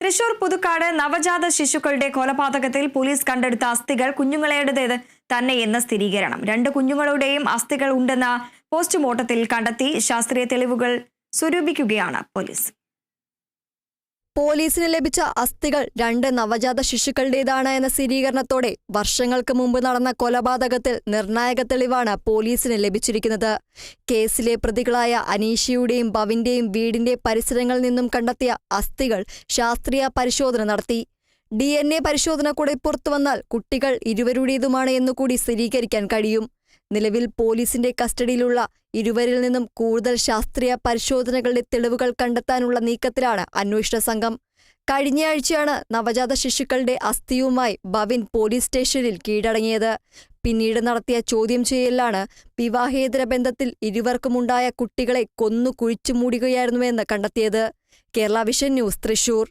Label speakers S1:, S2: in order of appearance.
S1: തൃശൂർ പുതുക്കാട് നവജാത ശിശുക്കളുടെ കൊലപാതകത്തിൽ പോലീസ് കണ്ടെടുത്ത അസ്ഥികൾ കുഞ്ഞുങ്ങളുടേത് തന്നെയെന്ന സ്ഥിരീകരണം. 2 കുഞ്ഞുങ്ങളുടെയും അസ്ഥികൾ ഉണ്ടെന്ന പോസ്റ്റ്മോർട്ടത്തിൽ കണ്ടെത്തി. ശാസ്ത്രീയ തെളിവുകൾ സ്വരൂപിക്കുകയാണ് പോലീസ്.
S2: പോലീസിന് ലഭിച്ച അസ്ഥികൾ 2 നവജാത ശിശുക്കളുടേതാണ് എന്ന സ്ഥിരീകരണത്തോടെ വർഷങ്ങൾക്ക് മുമ്പ് നടന്ന കൊലപാതകത്തിൽ നിർണായക തെളിവാണ് പോലീസിന് ലഭിച്ചിരിക്കുന്നത്. കേസിലെ പ്രതികളായ അനീഷയുടെയും ഭവിന്റെയും വീടിന്റെ പരിസരങ്ങളിൽ നിന്നും കണ്ടെത്തിയ അസ്ഥികൾ ശാസ്ത്രീയ പരിശോധന നടത്തി. DNA പരിശോധന കൂടെ പുറത്തുവന്നാൽ കുട്ടികൾ ഇരുവരുടേതുമാണ് എന്നുകൂടി സ്ഥിരീകരിക്കാൻ കഴിയും. നിലവിൽ പോലീസിന്റെ കസ്റ്റഡിയിലുള്ള ഇരുവരിൽ നിന്നും കൂടുതൽ ശാസ്ത്രീയ പരിശോധനകളുടെ തെളിവുകൾ കണ്ടെത്താനുള്ള നീക്കത്തിലാണ് അന്വേഷണ സംഘം. കഴിഞ്ഞയാഴ്ചയാണ് നവജാത ശിശുക്കളുടെ അസ്ഥിയുമായി ഭവിൻ പോലീസ് സ്റ്റേഷനിൽ കീഴടങ്ങിയത്. പിന്നീട് നടത്തിയ ചോദ്യം ചെയ്യലിലാണ് വിവാഹേതര ബന്ധത്തിൽ ഇരുവർക്കുമുണ്ടായ കുട്ടികളെ കൊന്നു കുഴിച്ചുമൂടുകയായിരുന്നുവെന്ന് കണ്ടെത്തിയത്. Kerala vision news, Thrissur.